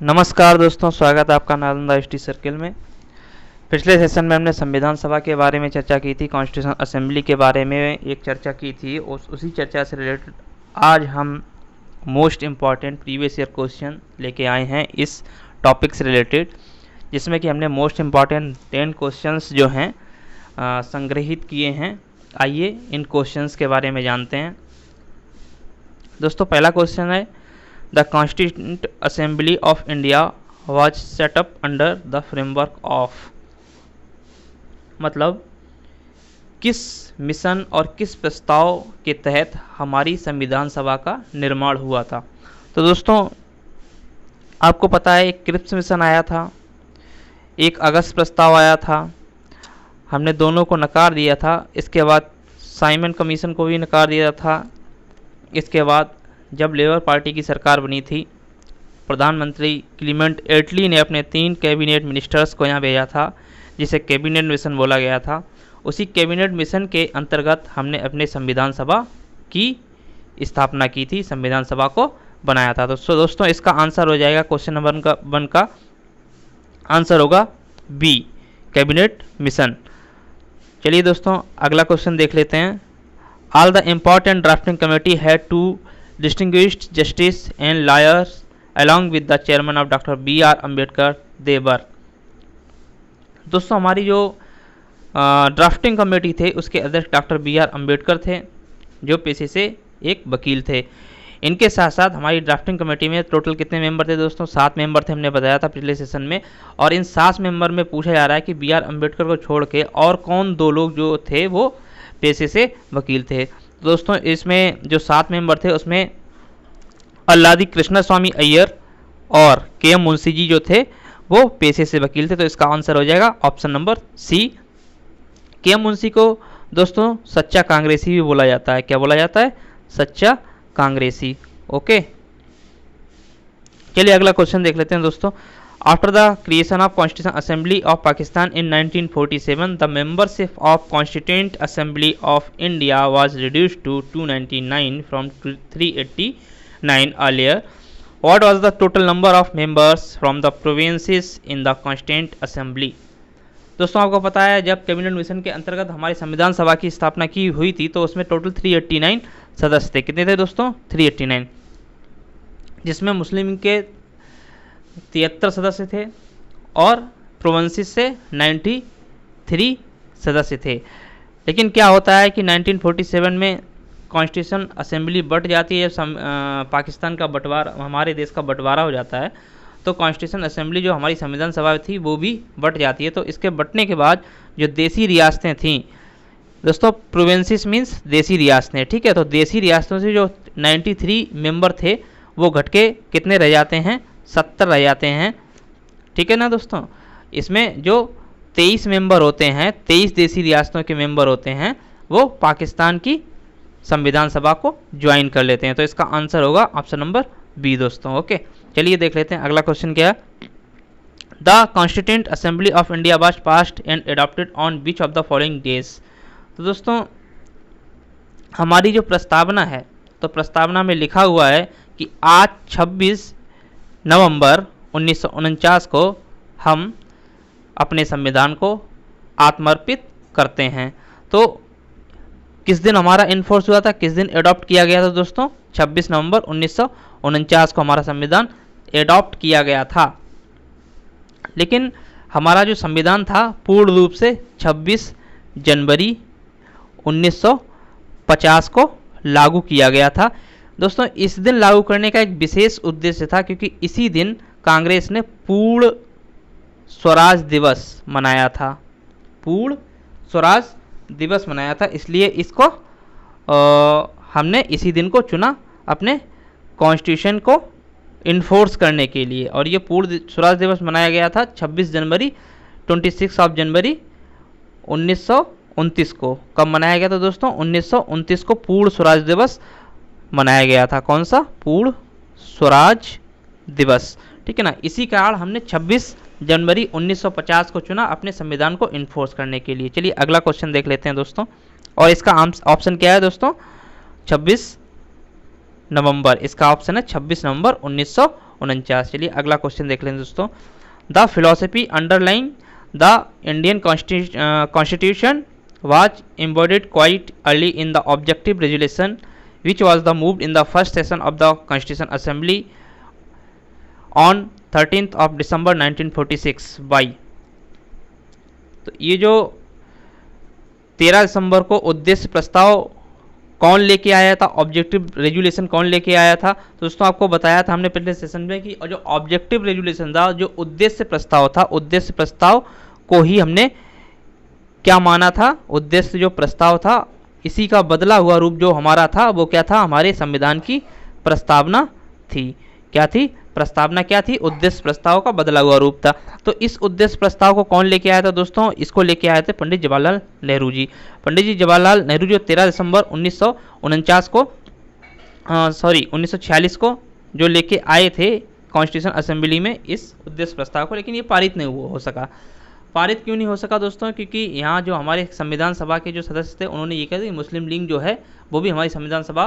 नमस्कार दोस्तों, स्वागत है आपका नालंदा हिस्ट्री सर्किल में। पिछले सेशन में हमने संविधान सभा के बारे में चर्चा की थी, कॉन्स्टिट्यूशन असेंबली के बारे में एक चर्चा की थी। उसी चर्चा से रिलेटेड आज हम most important previous year question लेके आए हैं इस टॉपिक से रिलेटेड, जिसमें कि हमने मोस्ट इम्पॉर्टेंट 10 क्वेश्चंस जो हैं संग्रहित किए हैं। आइए इन क्वेश्चंस के बारे में जानते हैं। दोस्तों, पहला क्वेश्चन है, the constituent assembly of India was set up under the framework of, मतलब किस मिशन और किस प्रस्ताव के तहत हमारी संविधान सभा का निर्माण हुआ था। तो दोस्तों, आपको पता है एक क्रिप्स मिशन आया था, एक अगस्त प्रस्ताव आया था, हमने दोनों को नकार दिया था। इसके बाद साइमन कमीशन को भी नकार दिया था। इसके बाद जब लेबर पार्टी की सरकार बनी थी, प्रधानमंत्री क्लीमेंट एटली ने अपने 3 कैबिनेट मिनिस्टर्स को यहाँ भेजा था, जिसे कैबिनेट मिशन बोला गया था। उसी कैबिनेट मिशन के अंतर्गत हमने अपने संविधान सभा की स्थापना की थी, संविधान सभा को बनाया था। तो दोस्तों, इसका आंसर हो जाएगा, क्वेश्चन नंबर 1 का आंसर होगा बी, कैबिनेट मिशन। चलिए दोस्तों, अगला क्वेश्चन देख लेते हैं। All the important drafting committee had two distinguished justice and lawyers along with the chairman of Dr. B.R. Ambedkar they were। दोस्तों, हमारी जो ड्राफ्टिंग कमेटी थे उसके अध्यक्ष डॉक्टर B.R. अम्बेडकर थे, जो पेशे से एक वकील थे। इनके साथ साथ हमारी ड्राफ्टिंग कमेटी में टोटल कितने मेंबर थे दोस्तों? 7 मेंबर थे, हमने बताया था पिछले सेशन में। और इन 7 मेंबर में पूछा जा रहा है कि B.R. अम्बेडकर को छोड़ के और कौन 2 लोग जो थे वो पेशे से वकील थे। दोस्तों, इसमें जो 7 मेंबर थे उसमें अल्लादी कृष्ण स्वामी अय्यर और के.एम. मुंशी जी जो थे वो पेशे से वकील थे। तो इसका आंसर हो जाएगा option number c. K M. Munshi को दोस्तों सच्चा कांग्रेसी भी बोला जाता है। क्या बोला जाता है? सच्चा कांग्रेसी। ओके, चलिए अगला क्वेश्चन देख लेते हैं दोस्तों। After the creation of constitution assembly of Pakistan in 1947, the membership of constituent assembly of India was reduced to 299 from 389 earlier। What was the total number of members from the provinces in the Constituent Assembly? दोस्तों, आपको पता है जब cabinet mission के अंतर्गत हमारी संविधान सभा की स्थापना की हुई थी तो उसमें टोटल 389 सदस्य थे। कितने थे दोस्तों? 389, जिसमें मुस्लिम के 73 सदस्य थे और प्रोविंसेस से 93 सदस्य थे। लेकिन क्या होता है कि 1947 में कॉन्स्टिट्यूशन असेंबली बट जाती है। जब पाकिस्तान का बंटवारा, हमारे देश का बंटवारा हो जाता है, तो कॉन्स्टिट्यूशन असेंबली जो हमारी संविधान सभा थी वो भी बट जाती है। तो इसके बटने के बाद जो देसी रियासतें थीं दोस्तों, प्रोविंसेस मीन्स देसी रियासतें, ठीक है। तो देसी रियासतों से जो 93 मेंबर थे वो घट के कितने रह जाते हैं? 70 रह जाते हैं, ठीक है ना दोस्तों। इसमें जो 23 मेंबर होते हैं, 23 देसी रियासतों के मेंबर होते हैं, वो पाकिस्तान की संविधान सभा को ज्वाइन कर लेते हैं। तो इसका आंसर होगा ऑप्शन नंबर बी दोस्तों। ओके, चलिए देख लेते हैं अगला क्वेश्चन क्या है। The constituent assembly of India was passed and adopted on which of the following days. तो दोस्तों, हमारी जो प्रस्तावना है, तो प्रस्तावना में लिखा हुआ है कि आज 26 नवंबर 1949 को हम अपने संविधान को आत्मर्पित करते हैं। तो किस दिन हमारा इन्फोर्स हुआ था, किस दिन एडॉप्ट किया गया था दोस्तों? 26 नवंबर 1949 को हमारा संविधान एडॉप्ट किया गया था। लेकिन हमारा जो संविधान था पूर्ण रूप से 26 जनवरी 1950 को लागू किया गया था। दोस्तों, इस दिन लागू करने का एक विशेष उद्देश्य था, क्योंकि इसी दिन कांग्रेस ने पूर्ण स्वराज दिवस मनाया था। पूर्ण स्वराज दिवस मनाया था, इसलिए इसको हमने इसी दिन को चुना अपने कॉन्स्टिट्यूशन को इन्फोर्स करने के लिए। और ये पूर्ण स्वराज दिवस मनाया गया था 26 जनवरी 26 ऑफ जनवरी 1929 को। कब मनाया गया था दोस्तों? 1929 को पूर्ण स्वराज दिवस मनाया गया था। कौन सा? पूर्ण स्वराज दिवस, ठीक है ना। इसी कारण हमने 26 जनवरी 1950 को चुना अपने संविधान को इन्फोर्स करने के लिए। चलिए अगला क्वेश्चन देख लेते हैं दोस्तों। और इसका ऑप्शन क्या है दोस्तों? 26 नवंबर, इसका ऑप्शन है 26 नवंबर 1949। चलिए अगला क्वेश्चन देख लें दोस्तों। The philosophy underline the Indian constitution was embodied quite early in the objective resolution which was the moved in the first session of the Constitution Assembly on 13th of December 1946 by। तो ये जो 13 दिसंबर को उद्देश्य प्रस्ताव कौन लेके आया था, ऑब्जेक्टिव रेजुलेशन कौन लेके आया था, तो दोस्तों आपको बताया था हमने पिछले सेशन में कि जो ऑब्जेक्टिव रेजुलेशन था, जो उद्देश्य प्रस्ताव था, उद्देश्य प्रस्ताव को ही हमने क्या माना था, उद्देश्य जो प्रस्ताव था इसी का बदला हुआ रूप जो हमारा था वो क्या था, हमारे संविधान की प्रस्तावना थी। क्या थी, प्रस्तावना क्या थी, उद्देश्य प्रस्ताव का बदला हुआ रूप था। तो इस उद्देश्य प्रस्ताव को कौन लेके आया था दोस्तों, इसको लेके आए थे पंडित जवाहरलाल नेहरू जी। पंडित जी जवाहरलाल नेहरू जो 13 दिसंबर 1949 को 1946 को जो लेके आए थे कॉन्स्टिट्यूशन असेंबली में इस उद्देश्य प्रस्ताव को, लेकिन ये पारित नहीं हो सका। पारित क्यों नहीं हो सका दोस्तों, क्योंकि यहाँ जो हमारे संविधान सभा के जो सदस्य थे उन्होंने ये कहा कि मुस्लिम लीग जो है वो भी हमारी संविधान सभा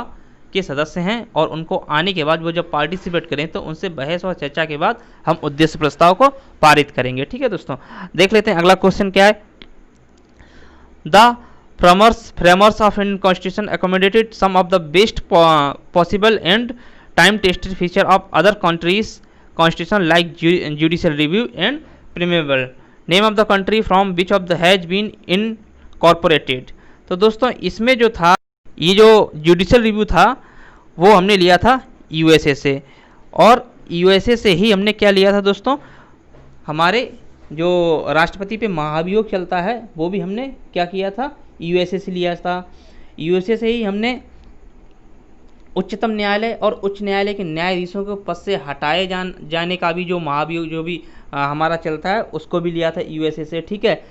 के सदस्य हैं और उनको आने के बाद वो जब पार्टिसिपेट करें तो उनसे बहस और चर्चा के बाद हम उद्देश्य प्रस्ताव को पारित करेंगे। ठीक है दोस्तों, देख लेते हैं अगला क्वेश्चन क्या है। The framers of Indian constitution accommodated some of the best possible and time tested feature of other countries constitution like judicial review and preamble name of the country from which of the has been incorporated. तो दोस्तों इसमें जो था, ये जो judicial review था वो हमने लिया था यूएसए से, और यूएसए से ही हमने क्या लिया था दोस्तों, हमारे जो राष्ट्रपति पे महाभियोग चलता है वो भी हमने क्या किया था, यूएसए से लिया था। यूएसए से ही हमने उच्चतम न्यायालय और उच्च न्यायालय के न्यायाधीशों को पद से हटाए जाने का भी जो महाभियोग जो भी हमारा चलता है उसको भी लिया था यूएसए से। ठीक है,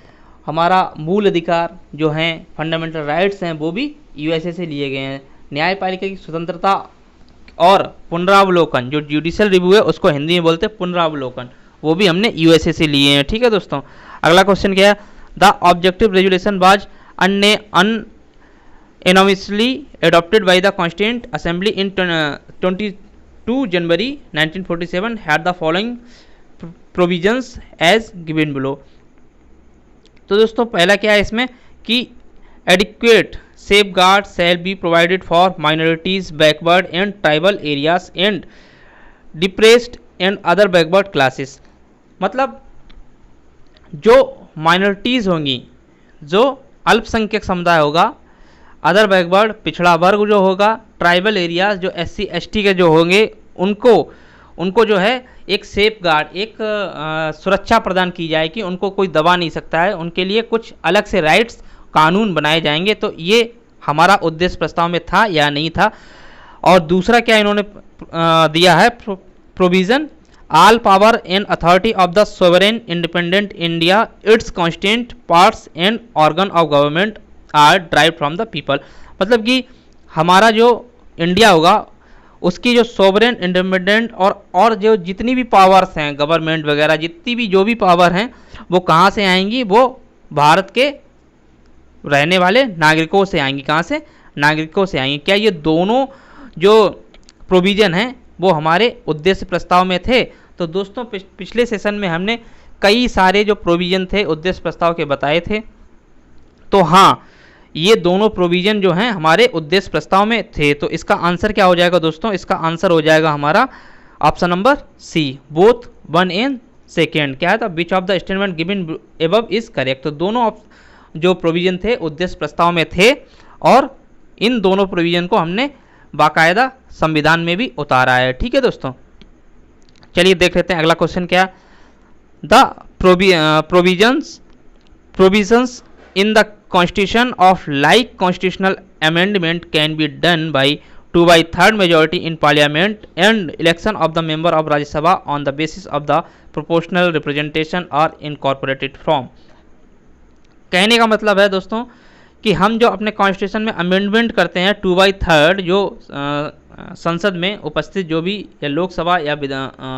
हमारा मूल अधिकार जो हैं, फंडामेंटल राइट्स हैं, वो भी यूएसए से लिए गए हैं। न्यायपालिका की स्वतंत्रता और पुनरावलोकन, जो जुडिशियल रिव्यू है उसको हिंदी में बोलते हैं पुनरावलोकन, वो भी हमने यूएसए से लिए हैं। ठीक है दोस्तों, अगला क्वेश्चन क्या है। The objective resolution was unanimously adopted by the Constituent Assembly in 22 January 1947 had the following provisions as given below। तो दोस्तों पहला क्या है इसमें कि adequate safeguards shall be provided for minorities, backward and tribal areas and depressed and other backward classes। मतलब जो minorities होंगी, जो अल्पसंख्यक समुदाय होगा, अदर बैकवर्ड पिछड़ा वर्ग जो होगा, ट्राइबल एरियाज जो SC ST के जो होंगे उनको जो है एक सेफ गार्ड, एक सुरक्षा प्रदान की जाए कि उनको कोई दबा नहीं सकता है, उनके लिए कुछ अलग से राइट्स कानून बनाए जाएंगे। तो ये हमारा उद्देश्य प्रस्ताव में था या नहीं था। और दूसरा क्या इन्होंने दिया है, provision all power and authority of the sovereign independent India, its constituent parts and organ of government are drive from the people. मतलब कि हमारा जो इंडिया होगा उसकी जो सोवरेन इंडिपेंडेंट और जो जितनी भी पावर्स हैं, गवर्नमेंट वगैरह जितनी भी जो भी पावर हैं, वो कहाँ से आएंगी, वो भारत के रहने वाले नागरिकों से आएंगी। कहाँ से, नागरिकों से आएंगी। क्या ये दोनों जो प्रोविज़न हैं वो हमारे उद्देश्य प्रस्ताव में थे। तो दोस्तों पिछले सेशन में हमने कई सारे जो प्रोविज़न थे उद्देश्य प्रस्ताव के बताए थे। तो हाँ, ये दोनों प्रोविज़न जो हैं हमारे उद्देश्य प्रस्ताव में थे। तो इसका आंसर क्या हो जाएगा दोस्तों, इसका आंसर हो जाएगा हमारा option number c, both 1 and 2। क्या था, which of the statement given above is correct. तो दोनों जो प्रोविज़न थे उद्देश्य प्रस्ताव में थे और इन दोनों प्रोविज़न को हमने बाकायदा संविधान में भी उतारा है। ठीक है दोस्तों, चलिए देख लेते हैं अगला क्वेश्चन क्या। The provisions in the constitution of like constitutional amendment can be done by 2/3 majority in parliament and election of the member of Rajya Sabha on the basis of the proportional representation or incorporated from। कहने का मतलब है दोस्तों कि हम जो अपने constitution में अमेंडमेंट करते हैं 2/3 जो संसद में उपस्थित जो भी या लोकसभा या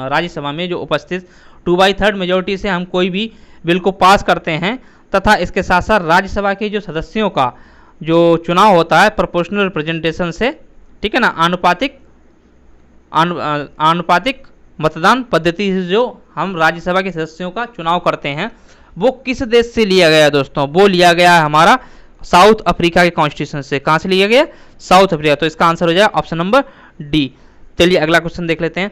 राज्यसभा में जो उपस्थित 2/3 मेजोरिटी से हम कोई भी बिल को पास करते हैं, तथा इसके साथ साथ राज्यसभा के जो सदस्यों का जो चुनाव होता है प्रोपोर्शनल रिप्रेजेंटेशन से, ठीक है ना, आनुपातिक मतदान पद्धति से जो हम राज्यसभा के सदस्यों का चुनाव करते हैं वो किस देश से लिया गया दोस्तों? वो लिया गया है हमारा साउथ अफ्रीका के कॉन्स्टिट्यूशन से। कहाँ से लिया गया? South Africa. तो इसका आंसर हो जाएगा ऑप्शन नंबर डी। चलिए अगला क्वेश्चन देख लेते हैं।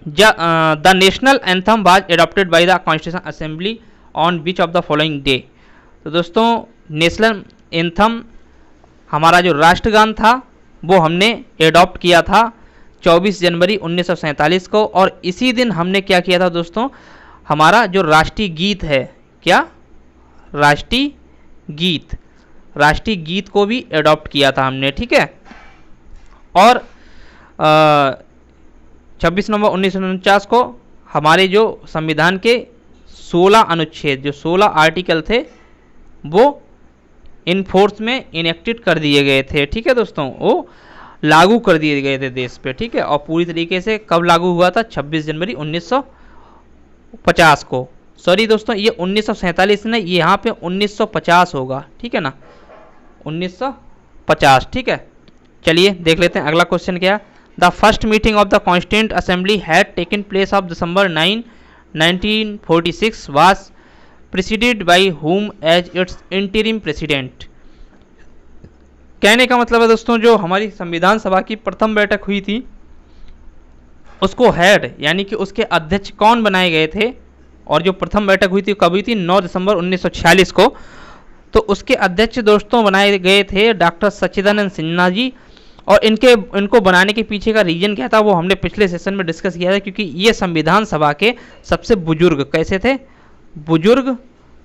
The national anthem was adopted by the constitution assembly on which of the following day? तो दोस्तों नेशनल एंथम हमारा जो राष्ट्रगान था वो हमने एडॉप्ट किया था 24 जनवरी 1947 को, और इसी दिन हमने क्या किया था दोस्तों? हमारा जो राष्ट्रीय गीत है, क्या राष्ट्रीय गीत को भी एडॉप्ट किया था हमने, ठीक है। और 26 नवंबर 1949 को हमारे जो संविधान के 16 अनुच्छेद, जो 16 आर्टिकल थे वो इन फोर्स में इनेक्टेड कर दिए गए थे, ठीक है दोस्तों, वो लागू कर दिए गए थे देश पे, ठीक है। और पूरी तरीके से कब लागू हुआ था? 26 जनवरी 1950 को। सॉरी दोस्तों, ये 1947 नहीं, ये यहाँ पे 1950 होगा, ठीक है ना, 1950, ठीक है। चलिए देख लेते हैं अगला क्वेश्चन क्या। The first meeting of the constituent assembly had taken place of December 9, 1946 was presided by whom as its interim president? कहने का मतलब है दोस्तों, जो हमारी संविधान सभा की प्रथम बैठक हुई थी उसको हेड यानी कि उसके अध्यक्ष कौन बनाए गए थे? और जो प्रथम बैठक हुई थी कब हुई थी? 9 दिसंबर 1946 को। तो उसके अध्यक्ष दोस्तों बनाए गए थे डॉक्टर सच्चिदानंद सिन्हा जी। और इनको बनाने के पीछे का रीजन क्या था वो हमने पिछले सेशन में डिस्कस किया था, क्योंकि ये संविधान सभा के सबसे बुजुर्ग कैसे थे? बुजुर्ग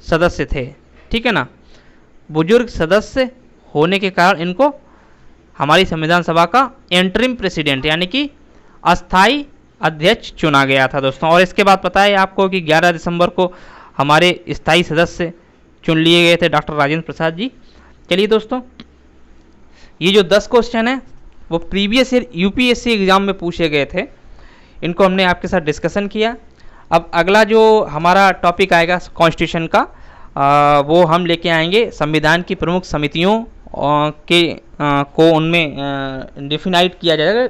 सदस्य थे, ठीक है ना। बुजुर्ग सदस्य होने के कारण इनको हमारी संविधान सभा का इंटरिम प्रेसिडेंट यानी कि अस्थाई अध्यक्ष चुना गया था दोस्तों। और इसके बाद पता है आपको कि 11 दिसंबर को हमारे स्थायी सदस्य चुन लिए गए थे डॉक्टर राजेंद्र प्रसाद जी। चलिए दोस्तों, ये जो 10 क्वेश्चन है वो प्रीवियस ईयर यूपीएससी एग्जाम में पूछे गए थे, इनको हमने आपके साथ डिस्कशन किया। अब अगला जो हमारा टॉपिक आएगा कॉन्स्टिट्यूशन का, वो हम लेके आएंगे संविधान की प्रमुख समितियों को उनमें डिफिनाइट किया जाएगा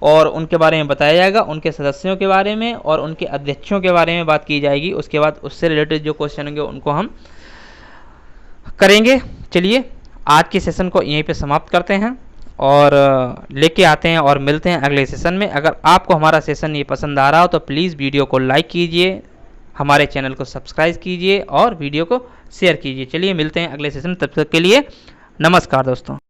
और उनके बारे में बताया जाएगा, उनके सदस्यों के बारे में और उनके अध्यक्षों के बारे में बात की जाएगी। उसके बाद उससे रिलेटेड जो क्वेश्चन होंगे उनको हम करेंगे। चलिए आज के सेशन को यहीं पे समाप्त करते हैं और लेके आते हैं और मिलते हैं अगले सेशन में। अगर आपको हमारा सेशन ये पसंद आ रहा हो तो प्लीज़ वीडियो को लाइक कीजिए, हमारे चैनल को सब्सक्राइब कीजिए और वीडियो को शेयर कीजिए। चलिए मिलते हैं अगले सेशन, तब तक के लिए नमस्कार दोस्तों।